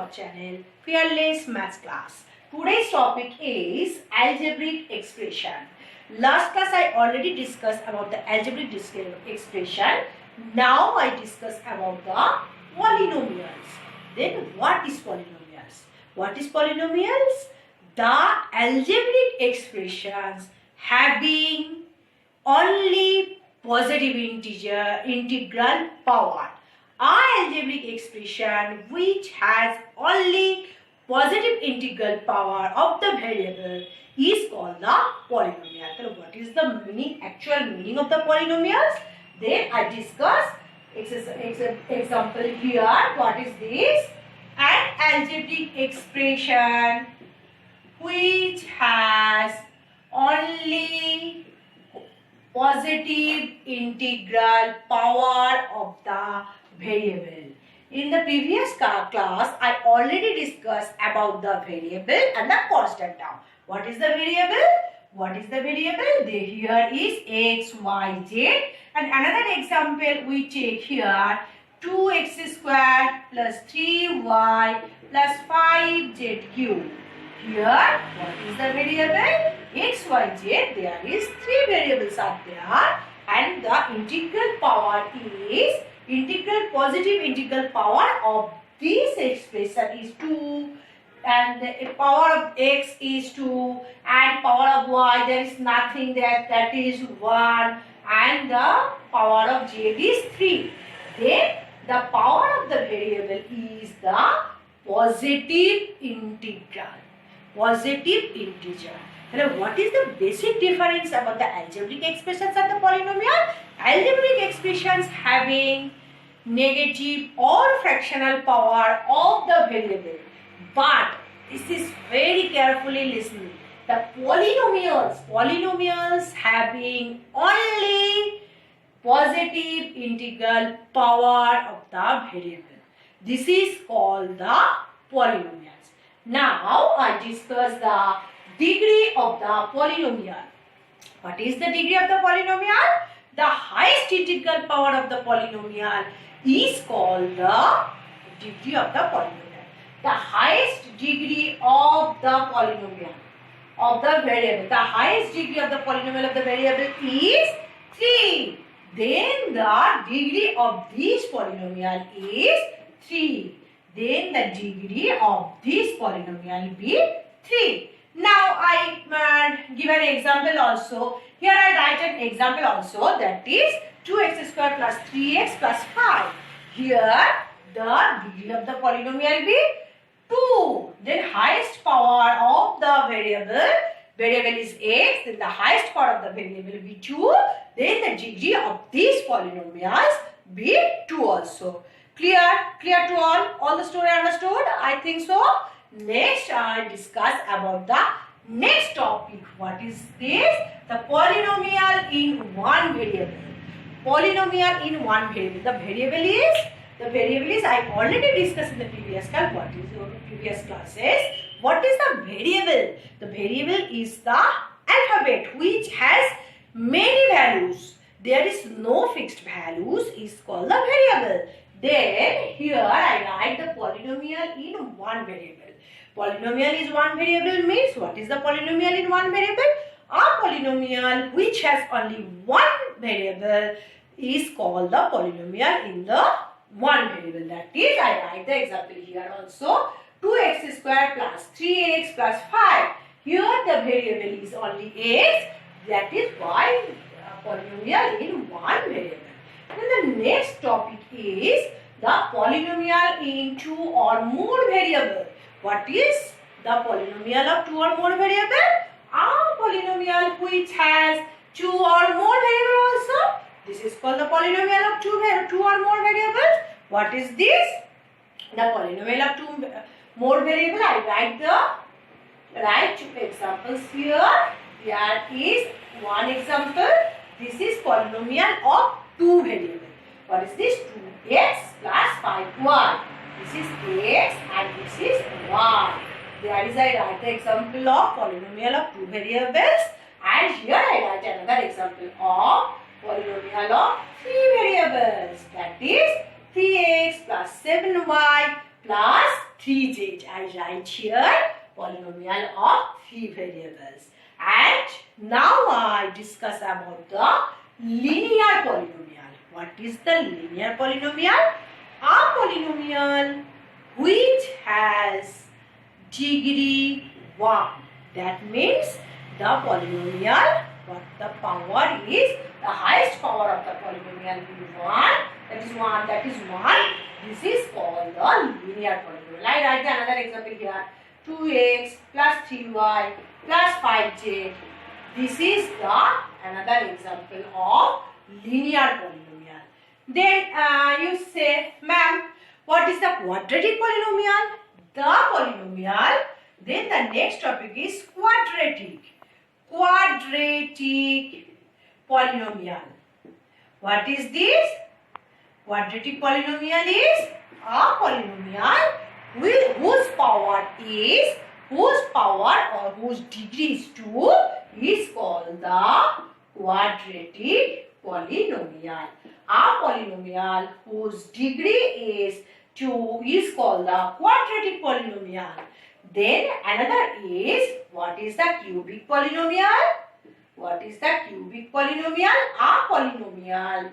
our channel Fearless Maths Class. Today's topic is algebraic expression. Last class I already discussed about the algebraic expression. Now I discuss about the polynomials. Then what is polynomials? What is polynomials? The algebraic expressions having only positive integral power. Our algebraic expression which has only positive integral power of the variable is called the polynomial. So what is the actual meaning of the polynomials? Then I discuss example here. What is this? An algebraic expression which has only positive integral power of the variable. In the previous class, I already discussed about the variable and the constant term. What is the variable? What is the variable? Here is x, y, z. And another example we take here, 2x squared plus 3y plus 5z cubed. Here, what is the variable? X, y, z. There is three variables are there, and the integral power is positive integral power of this expression is 2, and the power of x is 2, and power of y there is nothing there, that is 1, and the power of z is 3. Then the power of the variable is the positive integral. Positive integer. Now, what is the basic difference about the algebraic expressions and the polynomial? Algebraic expressions having negative or fractional power of the variable. But this is very carefully listening. The polynomials having only positive integral power of the variable. This is called the polynomials. Now I discuss the degree of the polynomial. What is the degree of the polynomial? The highest integral power of the polynomial is called the degree of the polynomial. The highest degree of the polynomial of the variable. The highest degree of the polynomial of the variable is 3. Then the degree of this polynomial is 3. Then the degree of this polynomial will be 3. Now I give an example also. Here I write an example also, that is 2x squared plus 3x plus 5. Here the degree of the polynomial will be 2. Then highest power of the variable is x. Then the highest power of the variable will be 2. Then the degree of these polynomials be 2 also. Clear to all the story understood? I think so. Next I discuss about the next topic. What is this? The polynomial in one variable. Polynomial in one variable. The variable is I already discussed in the previous class. What is your previous classes? What is the variable? The variable is the alphabet which has many values. There is no fixed values, is called the variable. Then here I write the polynomial in one variable. Polynomial is one variable means what is the polynomial in one variable? A polynomial which has only one variable is called the polynomial in the one variable. That is, I write the example here also, 2x squared plus 3x plus 5. Here the variable is only x. That is why polynomial in one variable. Then the next topic is the polynomial in two or more variables. What is the polynomial of two or more variables? A polynomial which has two or more variables also. This is called the polynomial of two or more variables. What is this? The polynomial of two more variables. I write two examples here. There is one example. This is polynomial of two variables. What is this? 2x plus 5y. This is x and this is y. There is I write the example of polynomial of two variables, and here I write another example of polynomial of three variables. That is 3x plus 7y plus 3z. I write here polynomial of 3 variables. And now I discuss about the linear polynomial. What is the linear polynomial? A polynomial which has degree 1. That means the polynomial, what the power is, the highest power of the polynomial will 1. That is 1. That is 1. This is called the linear polynomial. I write another example here. 2x plus 3y plus 5z. This is the another example of linear polynomial. Then you say, ma'am, what is the quadratic polynomial? The polynomial. Then the next topic is quadratic. Quadratic polynomial. What is this? Quadratic polynomial is a polynomial with whose power or whose degree is 2 is called the quadratic polynomial. A polynomial whose degree is 2 is called the quadratic polynomial. Then another is, what is the cubic polynomial? What is the cubic polynomial? A polynomial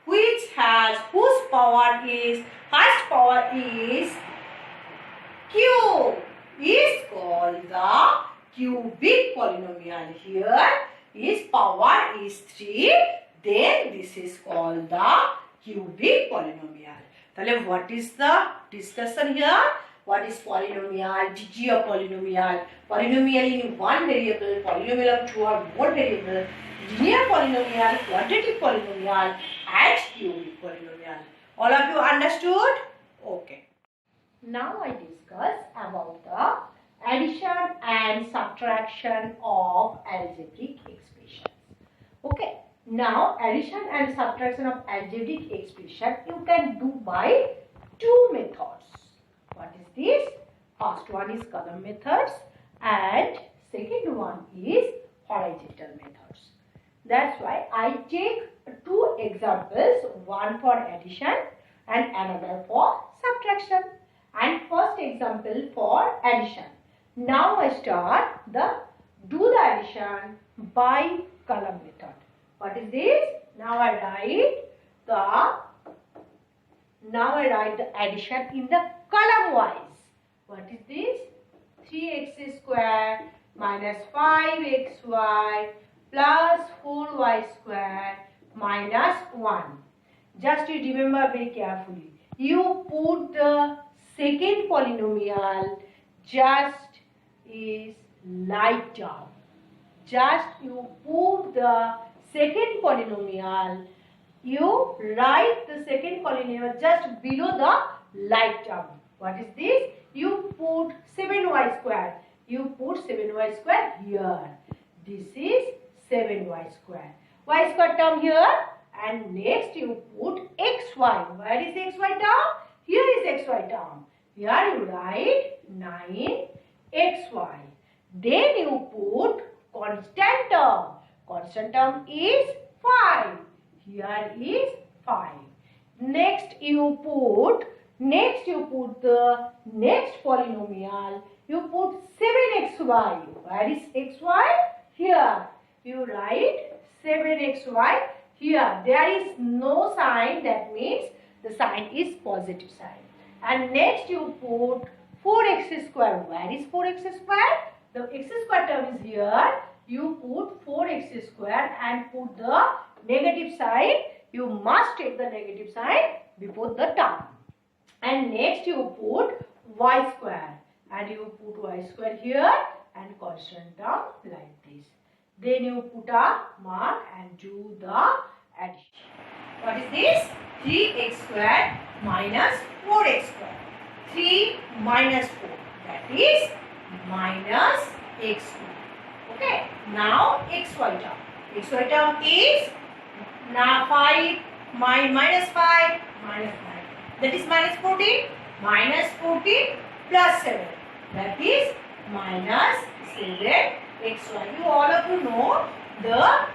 which has, whose power is, highest power is cube, is called the cubic polynomial. Here its power is 3, then this is called the cubic polynomial. So what is the discussion here? What is polynomial, degree of polynomial, polynomial in one variable, polynomial of 2 or more variables, linear polynomial, quadratic polynomial and cubic polynomial. All of you understood? Okay. Now I discuss about the addition and subtraction of algebraic expressions. Okay. Now addition and subtraction of algebraic expression you can do by 2 methods. What is this? First one is column methods and second one is horizontal methods. That's why I take 2 examples, one for addition and another for subtraction. And first example for addition. Now I start do the addition by column method. What is this? Now I write the addition in the column wise. What is this? 3x square minus 5xy plus 4y square minus 1. Just you remember very carefully. You put the second polynomial just is light down. Just you put the second polynomial, you write the second polynomial just below the light term. What is this? You put 7y square. You put 7y square here. This is 7y square. Y square term here. And next you put xy. Where is xy term? Here is xy term. Here you write 9xy. Then you put constant term. Constant term is 5. Here is 5. Next you put the next polynomial. You put 7xy. Where is xy? Here. You write 7xy. Here. There is no sign. That means the sign is positive sign. And next you put 4x square. Where is 4x square? The x square term is here. You put 4x square and put the negative sign. You must take the negative sign before the term. And next you put y square. And you put y square here and constant term like this. Then you put a mark and do the addition. What is this? 3x square minus 4x square. 3 minus 4. That is minus x square. Okay. Now xy term. Xy term is now 5 minus 5 minus 5. That is minus 14. Minus 14 plus 7. That is minus 7xy. You all of you know the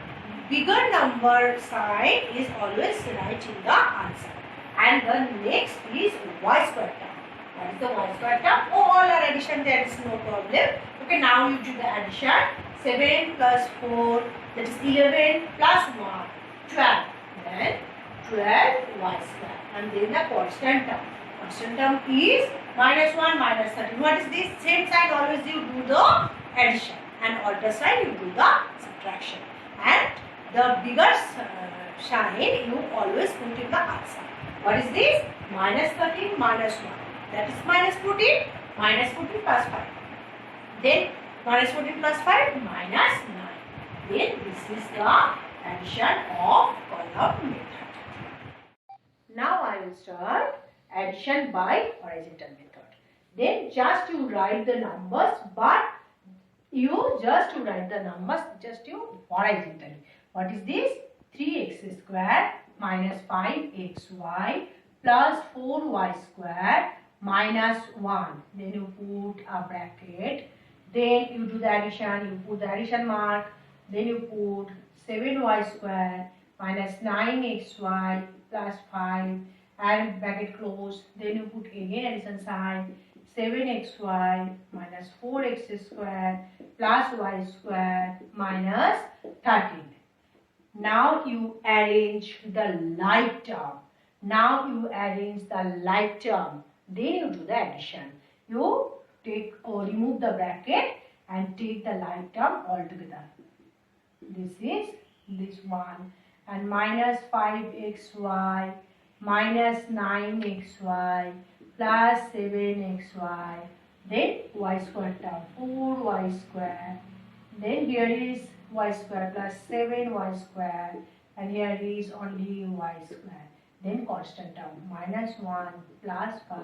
bigger number sign is always right in the answer. And the next is y square term. That is the y square term. All are addition, there is no problem. Okay, now you do the addition. 7 plus 4, that is 11 plus 1, 12. Then 12 y square. And then the constant term. Constant term is minus 1 minus 13. What is this? Same side always you do the addition. And other side you do the subtraction. And the bigger sign you always put in the answer. What is this? Minus 13 minus 1. That is minus 14. Minus 14 plus 5. Then minus 14 plus 5 minus 9. Then this is the addition of column method. Now I will start addition by horizontal method. Then just you write the numbers, but you just to write the numbers just you horizontally. What is this? 3x square minus 5xy plus 4y square minus 1. Then you put a bracket. Then you do the addition. You put the addition mark. Then you put 7y square minus 9xy plus 5 and bracket close. Then you put again addition sign. 7xy minus 4x square plus y square minus 13. Now you arrange the like term. Now you arrange the like term. Then you do the addition. You take or remove the bracket and take the like term altogether. This is this one. And minus 5xy minus 9xy plus 7xy, then y square term 4y square, then here is y square plus 7y square, and here is only y square, then constant term minus 1 plus 5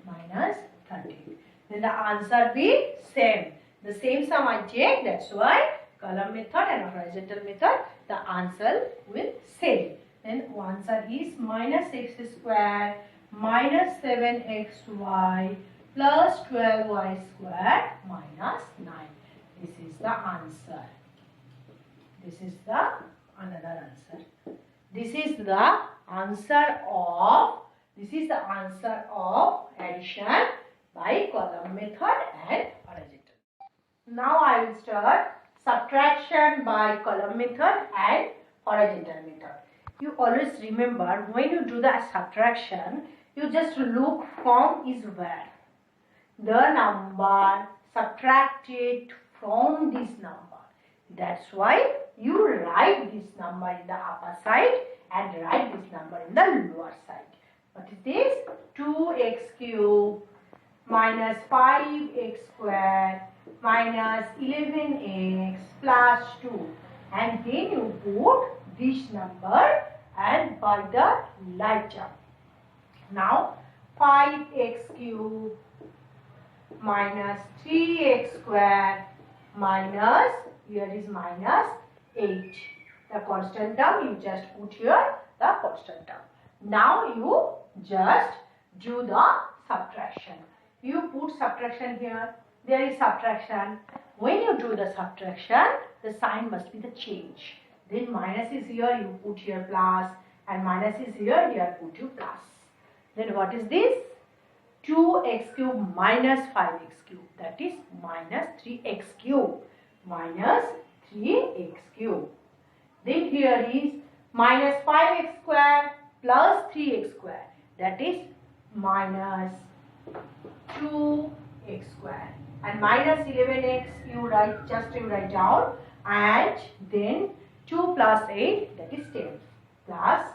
minus 13. Then the answer be same. The same sum I take, that's why column method and horizontal method, the answer will same. Then answer is minus x square minus 7xy plus 12y square minus 9. This is the answer. This is the another answer. This is the answer of addition by column method and horizontal. Now I will start subtraction by column method and horizontal method. You always remember when you do the subtraction, you just look from is where. The number subtracted from this number. That's why you write this number in the upper side and write this number in the lower side. What is this? 2x cube minus 5x square minus 11x plus 2. And then you put this number and by the like term. Now 5x cube minus 3x square minus, here is minus 8. The constant term you just put here the constant term. Now you just do the subtraction. You put subtraction here. There is subtraction. When you do the subtraction, the sign must be the change. Then minus is here, you put here plus, and minus is here, here put you plus. Then what is this? 2x cube minus 5x cube. That is minus 3x cube. Minus 3x cube. Then here is minus 5x square plus 3x square. That is minus 2x square. And minus 11x you write down, and then 2 plus 8, that is 10 plus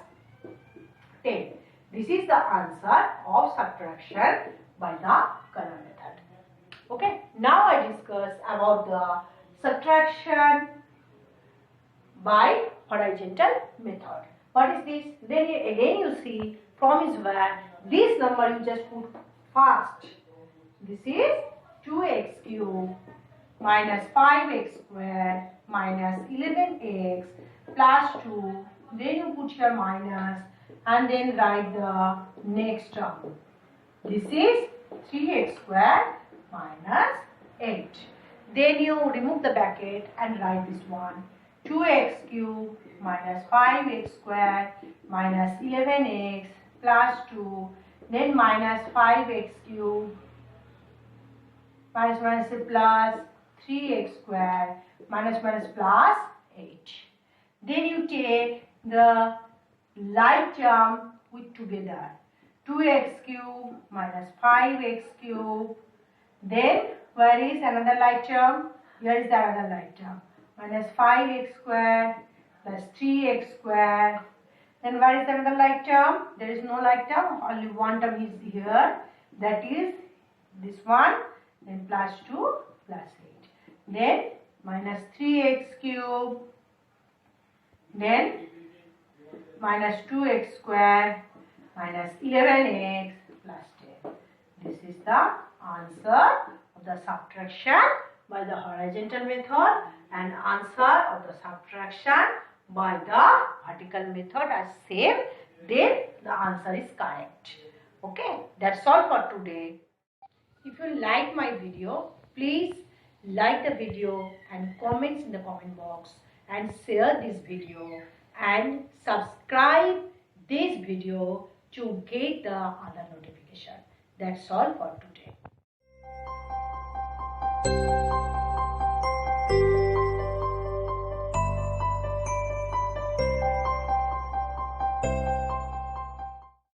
10. This is the answer of subtraction by the column method. Okay. Now I discuss about the subtraction by horizontal method. What is this? Then again you see from is where this number you just put first. This is 2x cube minus 5x square minus 11x plus 2. Then you put your minus and then write the next term. This is 3x square minus 8. Then you remove the bracket and write this one. 2x cube minus 5x square minus 11x plus 2. then minus 5x cube, minus minus plus 3x square, minus minus plus 8. Then you take the like term with together, 2x cube minus 5x cube. Then where is another like term? Here is the another like term, minus 5x square plus 3x square. Then where is another like term? There is no like term, only one term is here, that is this one. Then plus 2 plus 8. Then minus 3x cube. Then minus 2x square minus 11x plus 10. This is the answer of the subtraction by the horizontal method and answer of the subtraction by the vertical method are same. Then the answer is correct. Okay, that's all for today. If you like my video, please like the video and comments in the comment box and share this video and subscribe this video to get the other notification. That's all for today.